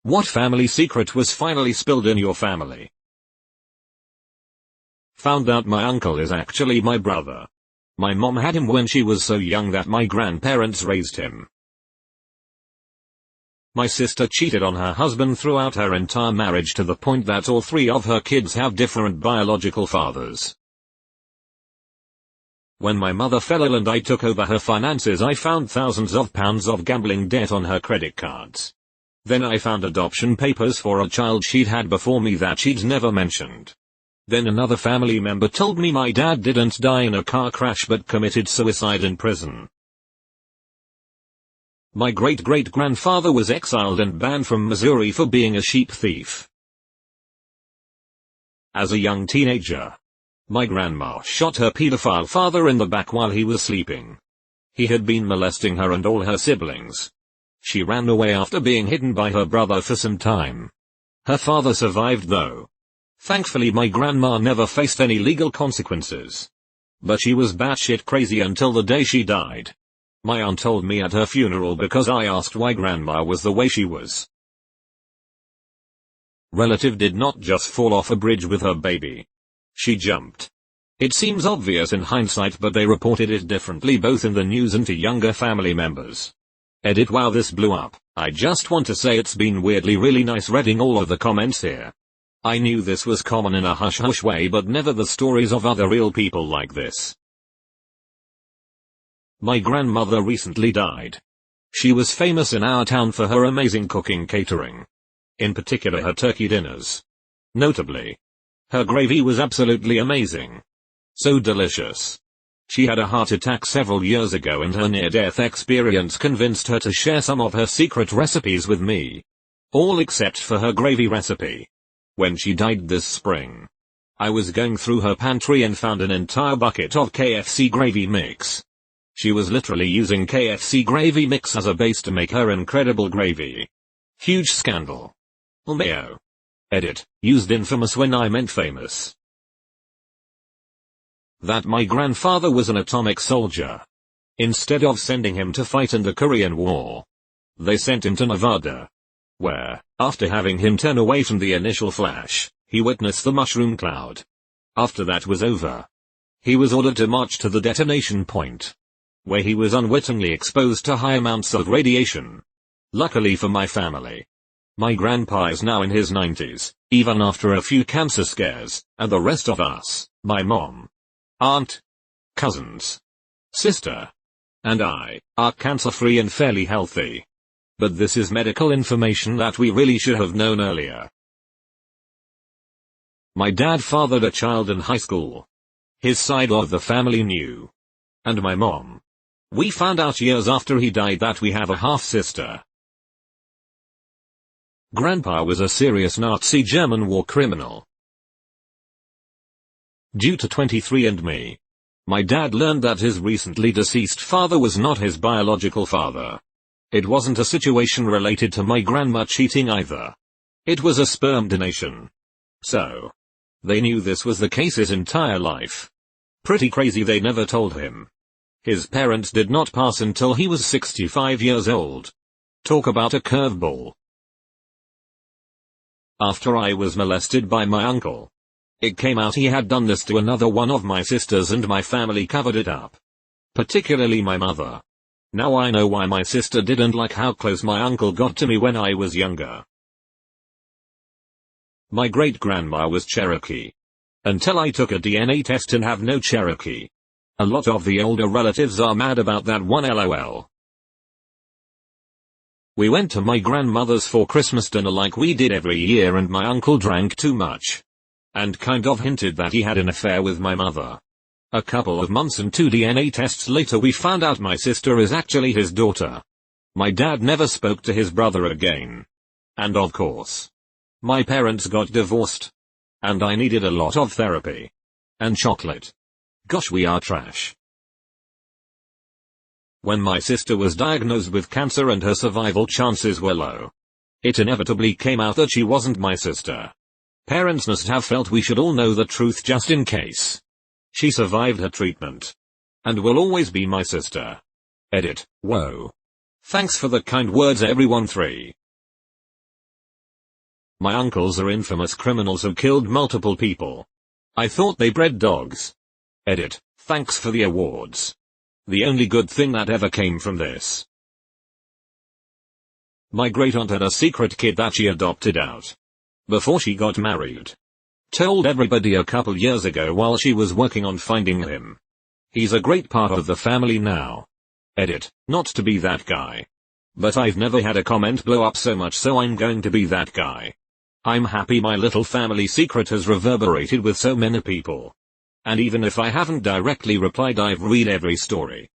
What family secret was finally spilled in your family? Found out my uncle is actually my brother. My mom had him when she was so young that my grandparents raised him. My sister cheated on her husband throughout her entire marriage to the point that all 3 of her kids have different biological fathers. When my mother fell ill and I took over her finances, I found thousands of pounds of gambling debt on her credit cards. Then I found adoption papers for a child she'd had before me that she'd never mentioned. Then another family member told me my dad didn't die in a car crash but committed suicide in prison. My great-great-grandfather was exiled and banned from Missouri for being a sheep thief. As a young teenager, my grandma shot her pedophile father in the back while he was sleeping. He had been molesting her and all her siblings. She ran away after being hidden by her brother for some time. Her father survived though. Thankfully my grandma never faced any legal consequences. But she was batshit crazy until the day she died. My aunt told me at her funeral because I asked why grandma was the way she was. Relative did not just fall off a bridge with her baby. She jumped. It seems obvious in hindsight, but they reported it differently both in the news and to younger family members. Edit: wow, this blew up. I just want to say it's been weirdly really nice reading all of the comments here. I knew this was common in a hush-hush way, but never the stories of other real people like this. My grandmother recently died. She was famous in our town for her amazing cooking catering. In particular her turkey dinners. Notably, her gravy was absolutely amazing. So delicious. She had a heart attack several years ago and her near-death experience convinced her to share some of her secret recipes with me. All except for her gravy recipe. When she died this spring, I was going through her pantry and found an entire bucket of KFC gravy mix. She was literally using KFC gravy mix as a base to make her incredible gravy. Huge scandal. LMAO. Edit: used infamous when I meant famous. That my grandfather was an atomic soldier. Instead of sending him to fight in the Korean War, they sent him to Nevada, where, after having him turn away from the initial flash, he witnessed the mushroom cloud. After that was over, he was ordered to march to the detonation point, where he was unwittingly exposed to high amounts of radiation. Luckily for my family, my grandpa is now in his 90s, even after a few cancer scares, and the rest of us, my mom, aunt, cousins, sister, and I, are cancer-free and fairly healthy. But this is medical information that we really should have known earlier. My dad fathered a child in high school. His side of the family knew. And my mom. We found out years after he died that we have a half-sister. Grandpa was a serious Nazi German war criminal. Due to 23andMe, my dad learned that his recently deceased father was not his biological father. It wasn't a situation related to my grandma cheating either. It was a sperm donation. So, they knew this was the case his entire life. Pretty crazy they never told him. His parents did not pass until he was 65 years old. Talk about a curveball. After I was molested by my uncle, it came out he had done this to another one of my sisters and my family covered it up. Particularly my mother. Now I know why my sister didn't like how close my uncle got to me when I was younger. My great-grandma was Cherokee. Until I took a DNA test and have no Cherokee. A lot of the older relatives are mad about that one, lol. We went to my grandmother's for Christmas dinner like we did every year and my uncle drank too much. And kind of hinted that he had an affair with my mother. A couple of months and 2 DNA tests later we found out my sister is actually his daughter. My dad never spoke to his brother again. And of course, my parents got divorced. And I needed a lot of therapy. And chocolate. Gosh, we are trash. When my sister was diagnosed with cancer and her survival chances were low, it inevitably came out that she wasn't my sister. Parents must have felt we should all know the truth just in case. She survived her treatment. And will always be my sister. Edit: whoa. Thanks for the kind words everyone. 3. My uncles are infamous criminals who killed multiple people. I thought they bred dogs. Edit. Thanks for the awards. The only good thing that ever came from this. My great-aunt had a secret kid that she adopted out before she got married. Told everybody a couple years ago while she was working on finding him. He's a great part of the family now. Edit. Not to be that guy. But I've never had a comment blow up so much, so I'm going to be that guy. I'm happy my little family secret has reverberated with so many people. And even if I haven't directly replied, I've read every story.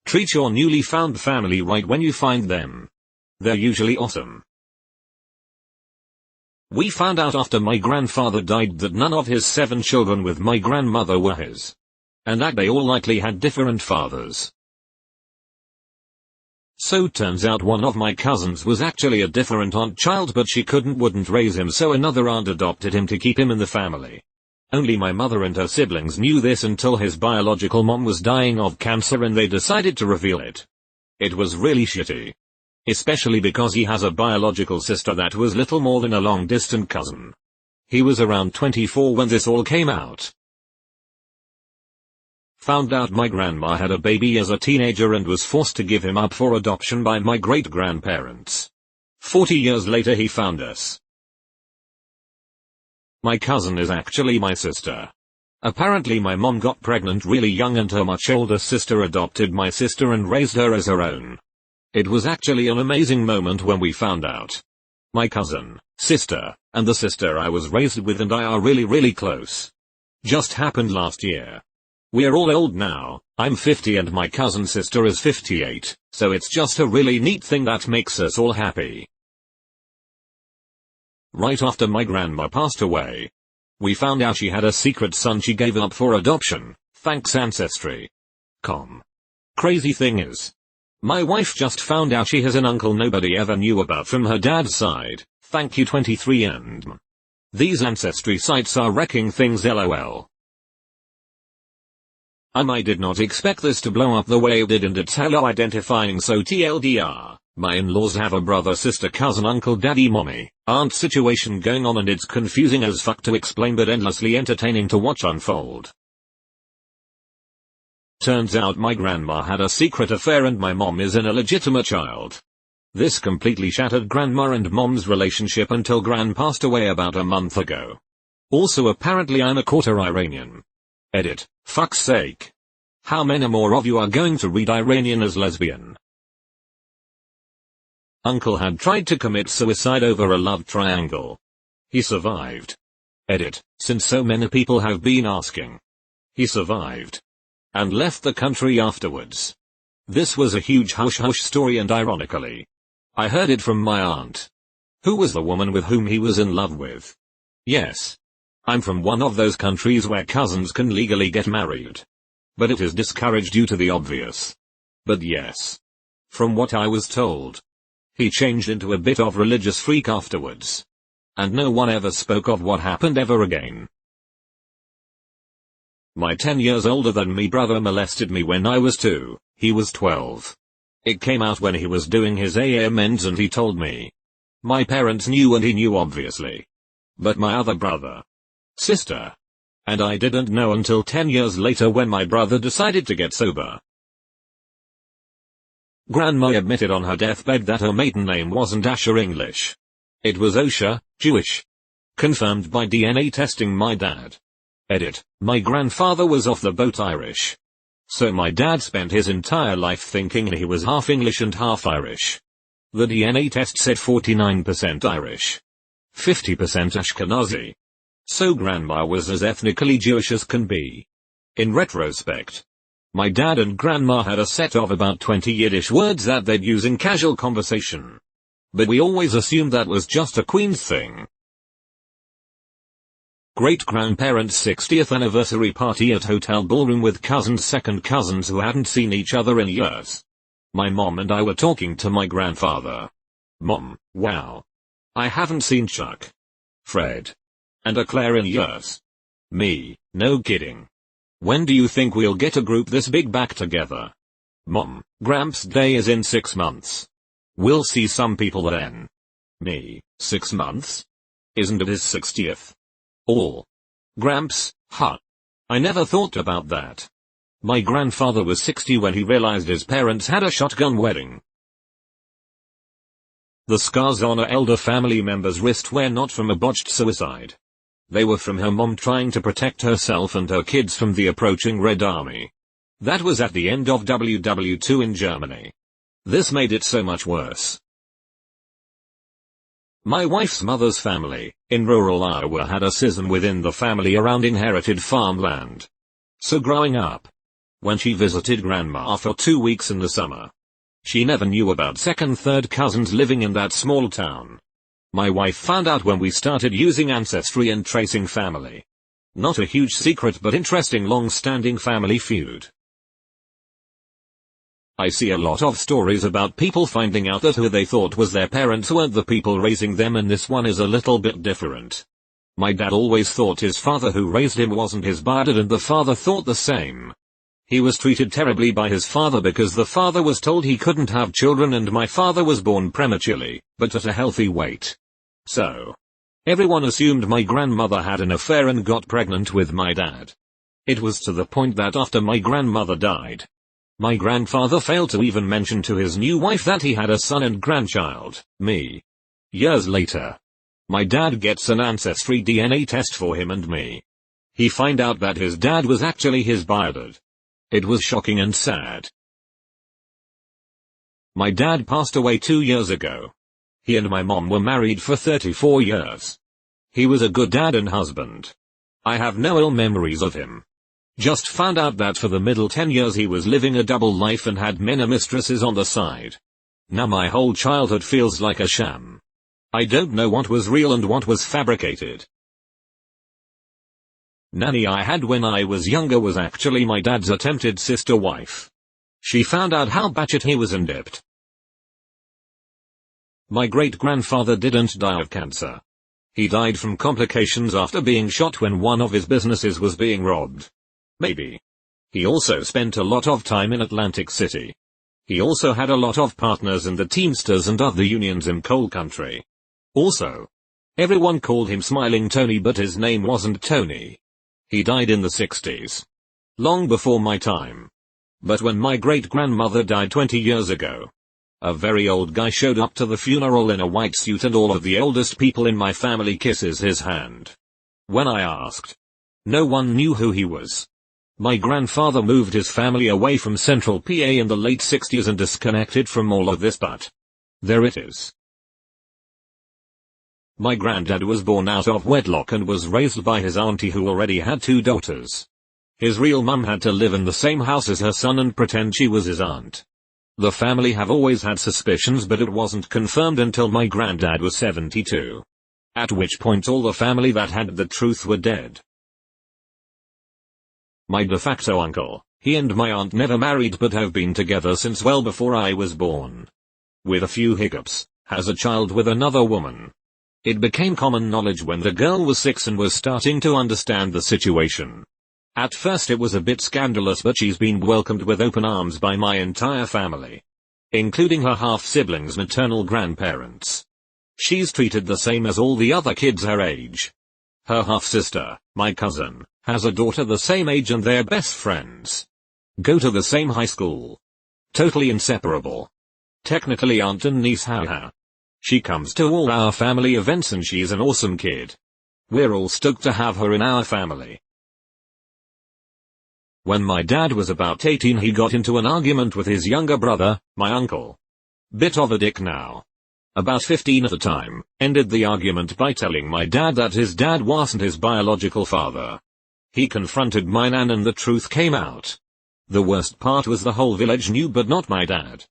Treat your newly found family right when you find them. They're usually awesome. We found out after my grandfather died that none of his 7 children with my grandmother were his. And that they all likely had different fathers. So turns out one of my cousins was actually a different aunt child, but she wouldn't raise him, so another aunt adopted him to keep him in the family. Only my mother and her siblings knew this until his biological mom was dying of cancer and they decided to reveal it. It was really shitty. Especially because he has a biological sister that was little more than a long-distant cousin. He was around 24 when this all came out. Found out my grandma had a baby as a teenager and was forced to give him up for adoption by my great-grandparents. 40 years later he found us. My cousin is actually my sister. Apparently my mom got pregnant really young and her much older sister adopted my sister and raised her as her own. It was actually an amazing moment when we found out. My cousin, sister, and the sister I was raised with and I are really close. Just happened last year. We're all old now. I'm 50 and my cousin sister is 58, so it's just a really neat thing that makes us all happy. Right after my grandma passed away, we found out she had a secret son she gave up for adoption, thanks Ancestry.com. Crazy thing is, my wife just found out she has an uncle nobody ever knew about from her dad's side, thank you 23and. These ancestry sites are wrecking things, lol. I did not expect this to blow up the way it did, and it's hella identifying, so TLDR, my in-laws have a brother, sister, cousin, uncle, daddy, mommy, aunt situation going on and it's confusing as fuck to explain but endlessly entertaining to watch unfold. Turns out my grandma had a secret affair and my mom is an illegitimate child. This completely shattered grandma and mom's relationship until gran passed away about a month ago. Also apparently I'm a quarter Iranian. Edit. Fuck's sake. How many more of you are going to read Iranian as lesbian? Uncle had tried to commit suicide over a love triangle. He survived. Edit. Since so many people have been asking. He survived. And left the country afterwards. This was a huge hush-hush story and ironically, I heard it from my aunt. Who was the woman with whom he was in love with. Yes. I'm from one of those countries where cousins can legally get married. But it is discouraged due to the obvious. But yes. From what I was told, he changed into a bit of religious freak afterwards. And no one ever spoke of what happened ever again. My 10 years older than me brother molested me when I was 2, he was 12. It came out when he was doing his amends and he told me. My parents knew and he knew obviously. But my other brother, sister, and I didn't know until 10 years later when my brother decided to get sober. Grandma admitted on her deathbed that her maiden name wasn't Asher English. It was Osha, Jewish. Confirmed by DNA testing my dad. Edit. My grandfather was off the boat Irish. So my dad spent his entire life thinking he was half English and half Irish. The DNA test said 49% Irish. 50% Ashkenazi. So grandma was as ethnically Jewish as can be. In retrospect, my dad and grandma had a set of about 20 Yiddish words that they'd use in casual conversation. But we always assumed that was just a Queens thing. Great-grandparents' 60th anniversary party at hotel ballroom with cousins, second cousins who hadn't seen each other in years. My mom and I were talking to my grandfather. Mom, wow. I haven't seen Chuck, Fred, and Claire in years. Me, no kidding. When do you think we'll get a group this big back together? Mom, Gramps' day is in 6 months. We'll see some people then. Me, 6 months? Isn't it his 60th? All. Gramps, huh? I never thought about that. My grandfather was 60 when he realized his parents had a shotgun wedding. The scars on an elder family member's wrist were not from a botched suicide. They were from her mom trying to protect herself and her kids from the approaching Red Army. That was at the end of WW2 in Germany. This made it so much worse. My wife's mother's family, in rural Iowa, had a schism within the family around inherited farmland. So growing up, when she visited grandma for 2 weeks in the summer, she never knew about second-third cousins living in that small town. My wife found out when we started using Ancestry and tracing family. Not a huge secret but interesting long-standing family feud. I see a lot of stories about people finding out that who they thought was their parents weren't the people raising them, and this one is a little bit different. My dad always thought his father who raised him wasn't his dad, and the father thought the same. He was treated terribly by his father because the father was told he couldn't have children, and my father was born prematurely, but at a healthy weight. So, everyone assumed my grandmother had an affair and got pregnant with my dad. It was to the point that after my grandmother died, my grandfather failed to even mention to his new wife that he had a son and grandchild, me. Years later, my dad gets an Ancestry DNA test for him and me. He find out that his dad was actually his biodad. It was shocking and sad. My dad passed away 2 years ago. He and my mom were married for 34 years. He was a good dad and husband. I have no ill memories of him. Just found out that for the middle 10 years he was living a double life and had many mistresses on the side. Now my whole childhood feels like a sham. I don't know what was real and what was fabricated. Nanny I had when I was younger was actually my dad's attempted sister wife. She found out how batshit he was and dipped. My great-grandfather didn't die of cancer. He died from complications after being shot when one of his businesses was being robbed. Maybe. He also spent a lot of time in Atlantic City. He also had a lot of partners in the Teamsters and other unions in coal country. Also, everyone called him Smiling Tony, but his name wasn't Tony. He died in the 60s. Long before my time. But when my great-grandmother died 20 years ago, a very old guy showed up to the funeral in a white suit and all of the oldest people in my family kisses his hand. When I asked, no one knew who he was. My grandfather moved his family away from central PA in the late 60s and disconnected from all of this, but there it is. My granddad was born out of wedlock and was raised by his auntie who already had 2 daughters. His real mum had to live in the same house as her son and pretend she was his aunt. The family have always had suspicions, but it wasn't confirmed until my granddad was 72. At which point all the family that had the truth were dead. My de facto uncle, he and my aunt never married but have been together since well before I was born. With a few hiccups, has a child with another woman. It became common knowledge when the girl was 6 and was starting to understand the situation. At first it was a bit scandalous, but she's been welcomed with open arms by my entire family, including her half-siblings' maternal grandparents. She's treated the same as all the other kids her age. Her half-sister, my cousin, has a daughter the same age and they're best friends. Go to the same high school. Totally inseparable. Technically aunt and niece, haha. She comes to all our family events and she's an awesome kid. We're all stoked to have her in our family. When my dad was about 18 he got into an argument with his younger brother, my uncle. Bit of a dick now. About 15 at the time, ended the argument by telling my dad that his dad wasn't his biological father. He confronted my nan and the truth came out. The worst part was the whole village knew but not my dad.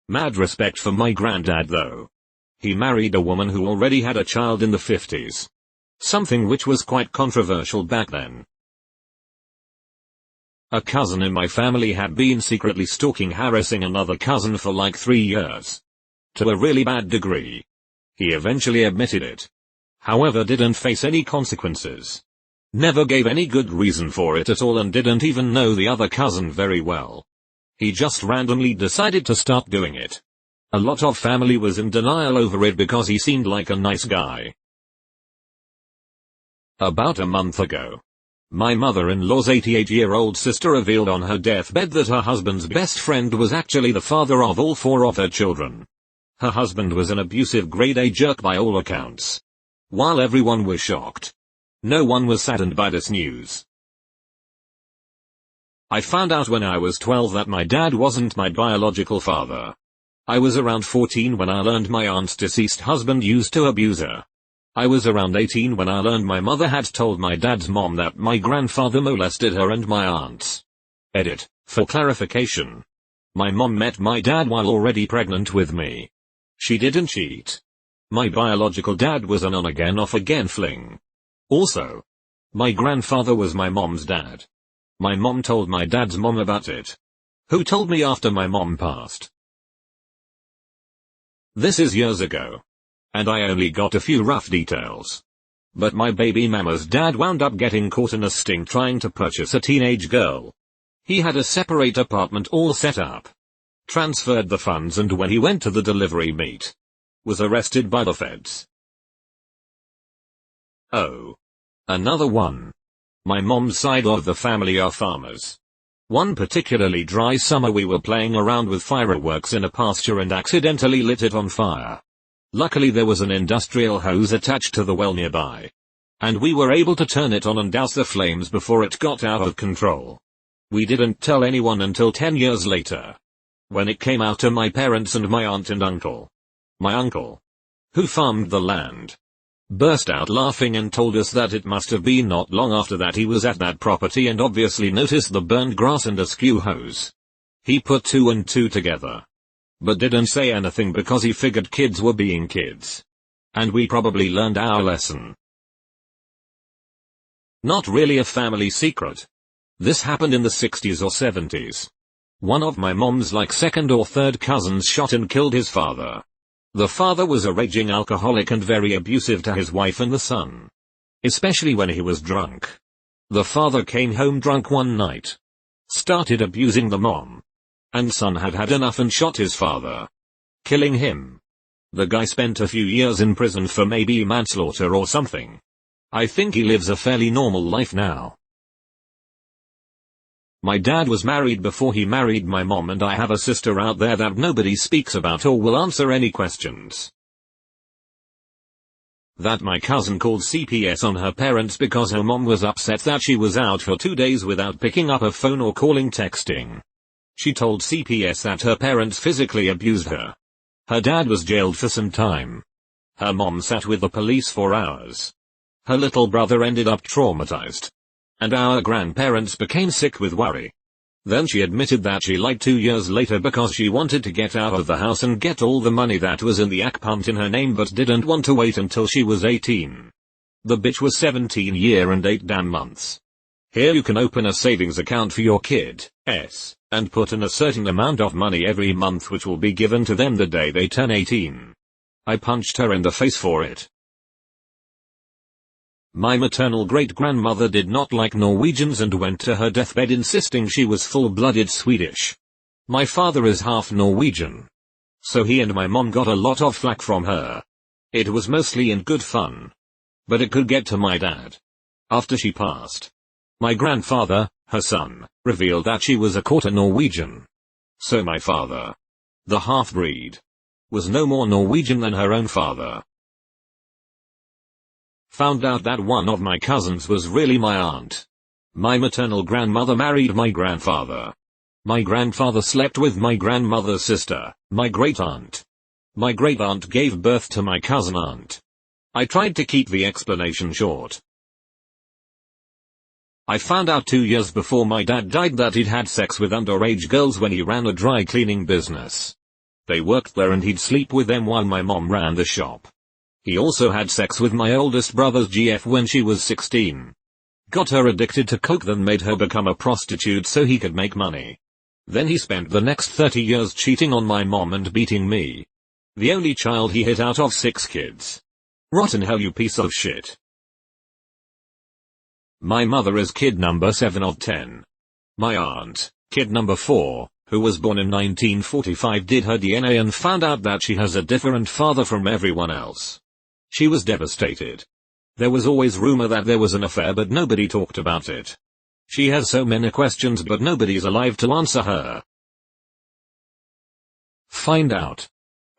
Mad respect for my granddad though. He married a woman who already had a child in the 50s. Something which was quite controversial back then. A cousin in my family had been secretly harassing another cousin for like 3 years. To a really bad degree. He eventually admitted it. However, didn't face any consequences. Never gave any good reason for it at all and didn't even know the other cousin very well. He just randomly decided to start doing it. A lot of family was in denial over it because he seemed like a nice guy. About a month ago, my mother-in-law's 88-year-old sister revealed on her deathbed that her husband's best friend was actually the father of all 4 of her children. Her husband was an abusive grade A jerk by all accounts. While everyone was shocked, no one was saddened by this news. I found out when I was 12 that my dad wasn't my biological father. I was around 14 when I learned my aunt's deceased husband used to abuse her. I was around 18 when I learned my mother had told my dad's mom that my grandfather molested her and my aunts. Edit. For clarification, my mom met my dad while already pregnant with me. She didn't cheat. My biological dad was an on-again off-again fling. Also, my grandfather was my mom's dad. My mom told my dad's mom about it, who told me after my mom passed. This is years ago, and I only got a few rough details. But my baby mama's dad wound up getting caught in a sting trying to purchase a teenage girl. He had a separate apartment all set up, transferred the funds, and when he went to the delivery meet, was arrested by the feds. Oh. Another one. My mom's side of the family are farmers. One particularly dry summer we were playing around with fireworks in a pasture and accidentally lit it on fire. Luckily there was an industrial hose attached to the well nearby, and we were able to turn it on and douse the flames before it got out of control. We didn't tell anyone until 10 years later, when it came out to my parents and my aunt and uncle. My uncle, who farmed the land, burst out laughing and told us that it must have been not long after that he was at that property and obviously noticed the burned grass and askew hose. He put 2 and 2 together, but didn't say anything because he figured kids were being kids. And we probably learned our lesson. Not really a family secret. This happened in the 60s or 70s. One of my mom's like second or third cousins shot and killed his father. The father was a raging alcoholic and very abusive to his wife and the son, especially when he was drunk. The father came home drunk one night, started abusing the mom, and son had had enough and shot his father, killing him. The guy spent a few years in prison for maybe manslaughter or something. I think he lives a fairly normal life now. My dad was married before he married my mom, and I have a sister out there that nobody speaks about or will answer any questions. That my cousin called CPS on her parents because her mom was upset that she was out for 2 days without picking up a phone or calling texting. She told CPS that her parents physically abused her. Her dad was jailed for some time. Her mom sat with the police for hours. Her little brother ended up traumatized, and our grandparents became sick with worry. Then she admitted that she lied 2 years later because she wanted to get out of the house and get all the money that was in the account in her name but didn't want to wait until she was 18. The bitch was 17 years and 8 damn months. Here you can open a savings account for your kids, and put in a certain amount of money every month which will be given to them the day they turn 18. I punched her in the face for it. My maternal great-grandmother did not like Norwegians and went to her deathbed insisting she was full-blooded Swedish. My father is half Norwegian, so he and my mom got a lot of flack from her. It was mostly in good fun, but it could get to my dad. After she passed, my grandfather, her son, revealed that she was a quarter Norwegian. So my father, the half-breed, was no more Norwegian than her own father. Found out that one of my cousins was really my aunt. My maternal grandmother married my grandfather. My grandfather slept with my grandmother's sister, my great-aunt. My great-aunt gave birth to my cousin aunt. I tried to keep the explanation short. I found out 2 years before my dad died that he'd had sex with underage girls when he ran a dry cleaning business. They worked there and he'd sleep with them while my mom ran the shop. He also had sex with my oldest brother's GF when she was 16. Got her addicted to coke, then made her become a prostitute so he could make money. Then he spent the next 30 years cheating on my mom and beating me, the only child he hit out of 6 kids. Rotten hell, you piece of shit. My mother is kid number 7 of 10. My aunt, kid number 4, who was born in 1945, did her DNA and found out that she has a different father from everyone else. She was devastated. There was always rumor that there was an affair but nobody talked about it. She has so many questions but nobody's alive to answer her. Find out.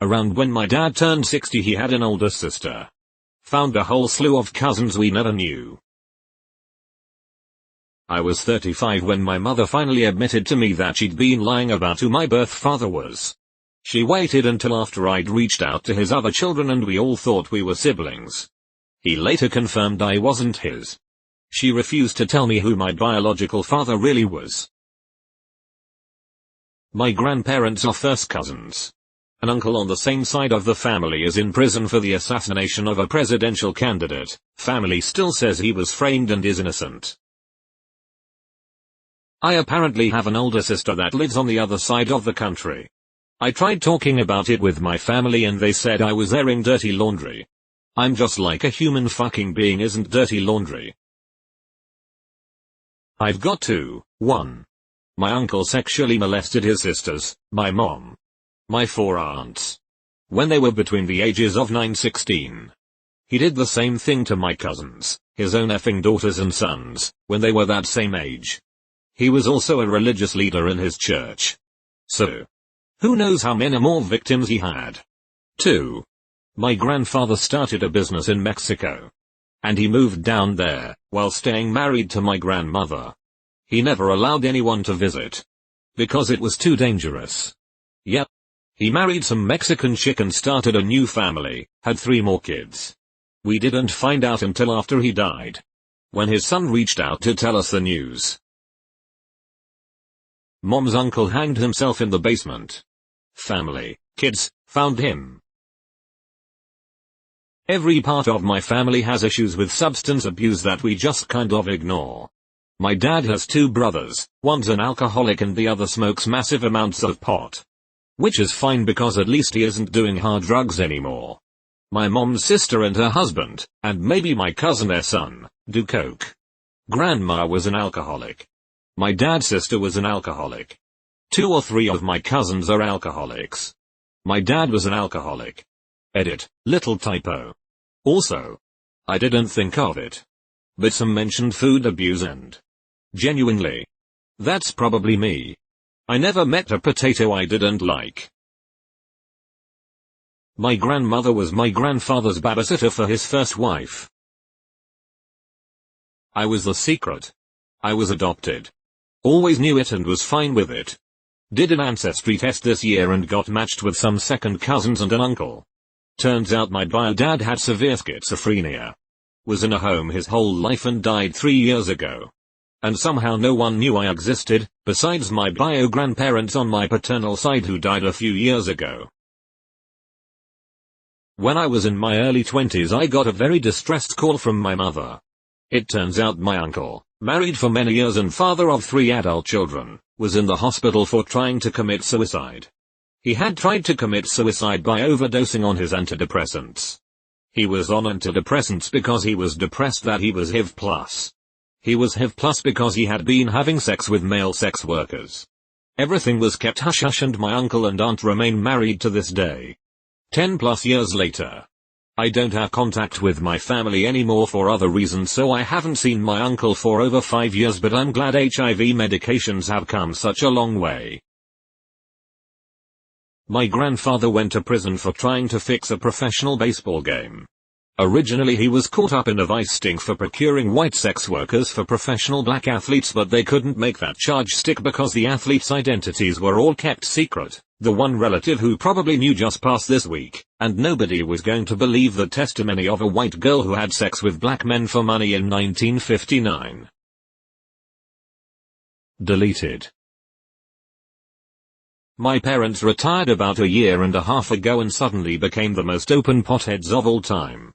Around when my dad turned 60 he had an older sister. Found a whole slew of cousins we never knew. I was 35 when my mother finally admitted to me that she'd been lying about who my birth father was. She waited until after I'd reached out to his other children and we all thought we were siblings. He later confirmed I wasn't his. She refused to tell me who my biological father really was. My grandparents are first cousins. An uncle on the same side of the family is in prison for the assassination of a presidential candidate. Family still says he was framed and is innocent. I apparently have an older sister that lives on the other side of the country. I tried talking about it with my family and they said I was airing dirty laundry. I'm just like a human fucking being isn't dirty laundry. I've got two. 1. My uncle sexually molested his sisters, my mom. My 4 aunts. When they were between the ages of 9-16. He did the same thing to my cousins, his own effing daughters and sons, when they were that same age. He was also a religious leader in his church. So, who knows how many more victims he had. 2. My grandfather started a business in Mexico. And he moved down there, while staying married to my grandmother. He never allowed anyone to visit. Because it was too dangerous. Yep. He married some Mexican chick and started a new family, had 3 more kids. We didn't find out until after he died. When his son reached out to tell us the news. Mom's uncle hanged himself in the basement. Family, kids, found him. Every part of my family has issues with substance abuse that we just kind of ignore. My dad has 2 brothers, one's an alcoholic and the other smokes massive amounts of pot. Which is fine because at least he isn't doing hard drugs anymore. My mom's sister and her husband, and maybe my cousin their son, do coke. Grandma was an alcoholic. My dad's sister was an alcoholic. 2 or 3 of my cousins are alcoholics. My dad was an alcoholic. Edit, little typo. Also, I didn't think of it. But some mentioned food abuse and genuinely, that's probably me. I never met a potato I didn't like. My grandmother was my grandfather's babysitter for his first wife. I was the secret. I was adopted. Always knew it and was fine with it. Did an ancestry test this year and got matched with some second cousins and an uncle. Turns out my bio dad had severe schizophrenia. Was in a home his whole life and died 3 years ago. And somehow no one knew I existed, besides my bio grandparents on my paternal side who died a few years ago. When I was in my early 20s I got a very distressed call from my mother. It turns out my uncle, married for many years and father of 3 adult children, was in the hospital for trying to commit suicide. He had tried to commit suicide by overdosing on his antidepressants. He was on antidepressants because he was depressed that he was HIV+. He was HIV+ because he had been having sex with male sex workers. Everything was kept hush-hush and my uncle and aunt remain married to this day. 10+ years later. I don't have contact with my family anymore for other reasons so I haven't seen my uncle for over 5 years but I'm glad HIV medications have come such a long way. My grandfather went to prison for trying to fix a professional baseball game. Originally he was caught up in a vice sting for procuring white sex workers for professional black athletes but they couldn't make that charge stick because the athletes' identities were all kept secret. The one relative who probably knew just passed this week, and nobody was going to believe the testimony of a white girl who had sex with black men for money in 1959. Deleted. My parents retired about a year and a half ago and suddenly became the most open potheads of all time.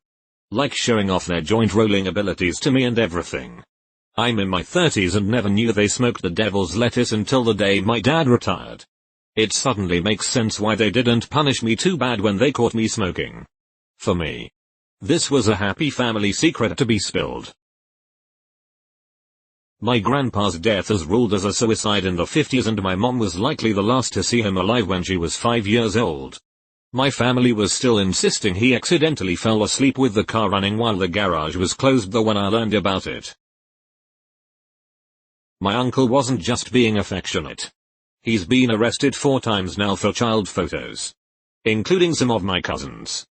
Like showing off their joint rolling abilities to me and everything. I'm in my 30s and never knew they smoked the devil's lettuce until the day my dad retired. It suddenly makes sense why they didn't punish me too bad when they caught me smoking. For me, this was a happy family secret to be spilled. My grandpa's death is ruled as a suicide in the 50s and my mom was likely the last to see him alive when she was 5 years old. My family was still insisting he accidentally fell asleep with the car running while the garage was closed though when I learned about it. My uncle wasn't just being affectionate. He's been arrested 4 times now for child photos, including some of my cousins.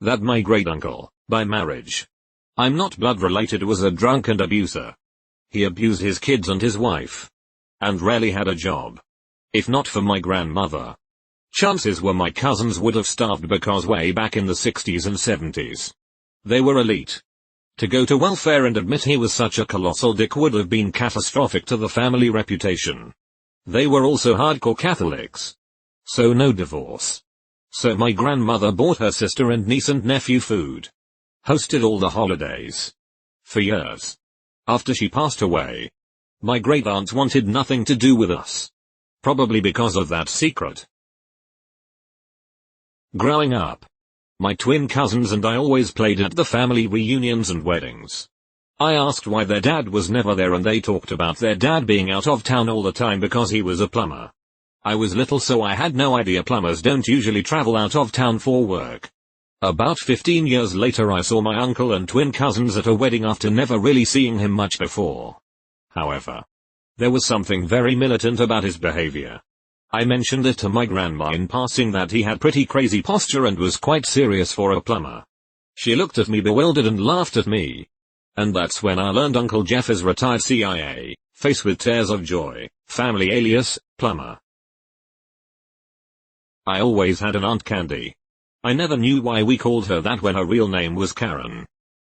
That my great uncle, by marriage, I'm not blood related, was a drunken abuser. He abused his kids and his wife, and rarely had a job. If not for my grandmother, chances were my cousins would have starved because way back in the 60s and 70s, they were elite. To go to welfare and admit he was such a colossal dick would have been catastrophic to the family reputation. They were also hardcore Catholics, so no divorce. So my grandmother bought her sister and niece and nephew food, hosted all the holidays. For years after she passed away, my great aunts wanted nothing to do with us. Probably because of that secret. Growing up, my twin cousins and I always played at the family reunions and weddings. I asked why their dad was never there and they talked about their dad being out of town all the time because he was a plumber. I was little so I had no idea plumbers don't usually travel out of town for work. About 15 years later I saw my uncle and twin cousins at a wedding after never really seeing him much before. However, there was something very militant about his behavior. I mentioned it to my grandma in passing that he had pretty crazy posture and was quite serious for a plumber. She looked at me bewildered and laughed at me. And that's when I learned Uncle Jeff is retired CIA, face with tears of joy, family alias, plumber. I always had an Aunt Candy. I never knew why we called her that when her real name was Karen.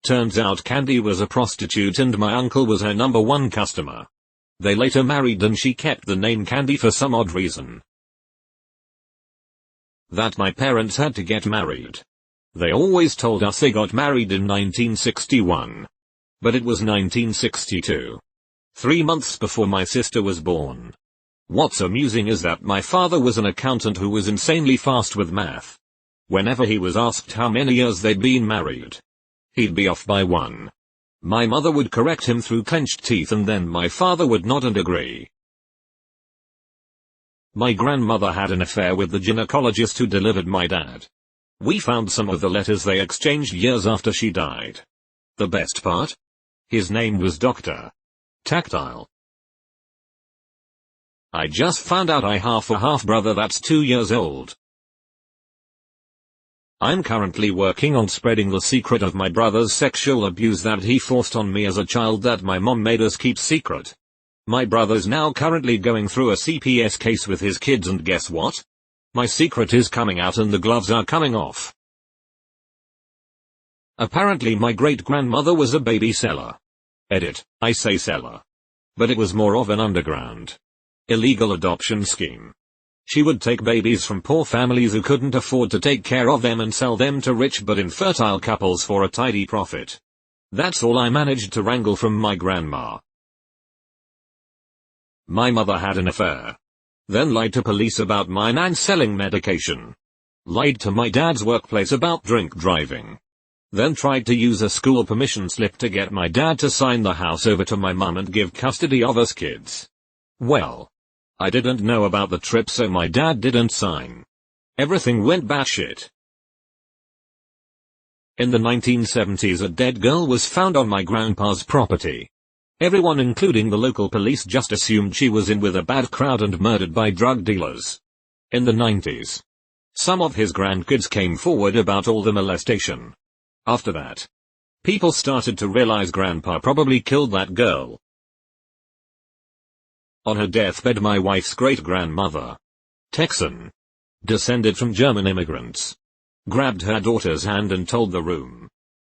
Turns out Candy was a prostitute and my uncle was her #1 customer. They later married and she kept the name Candy for some odd reason. That my parents had to get married. They always told us they got married in 1961. But it was 1962. 3 months before my sister was born. What's amusing is that my father was an accountant who was insanely fast with math. Whenever he was asked how many years they'd been married, he'd be off by 1. My mother would correct him through clenched teeth and then my father would nod and agree. My grandmother had an affair with the gynecologist who delivered my dad. We found some of the letters they exchanged years after she died. The best part? His name was Dr. Tactile. I just found out I have a half-brother that's 2 years old. I'm currently working on spreading the secret of my brother's sexual abuse that he forced on me as a child that my mom made us keep secret. My brother's now currently going through a CPS case with his kids and guess what? My secret is coming out and the gloves are coming off. Apparently my great-grandmother was a baby seller. Edit, I say seller. But it was more of an underground, illegal adoption scheme. She would take babies from poor families who couldn't afford to take care of them and sell them to rich but infertile couples for a tidy profit. That's all I managed to wrangle from my grandma. My mother had an affair. Then lied to police about my nan selling medication. Lied to my dad's workplace about drink driving. Then tried to use a school permission slip to get my dad to sign the house over to my mum and give custody of us kids. Well, I didn't know about the trip so my dad didn't sign. Everything went batshit. In the 1970s a dead girl was found on my grandpa's property. Everyone including the local police just assumed she was in with a bad crowd and murdered by drug dealers. In the 90s, some of his grandkids came forward about all the molestation. After that, people started to realize grandpa probably killed that girl. On her deathbed my wife's great-grandmother, Texan, descended from German immigrants, grabbed her daughter's hand and told the room,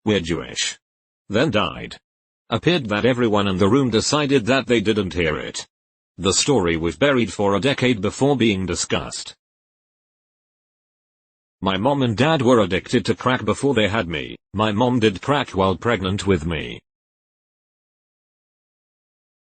"We're Jewish." Then died. Appeared that everyone in the room decided that they didn't hear it. The story was buried for a decade before being discussed. My mom and dad were addicted to crack before they had me. My mom did crack while pregnant with me.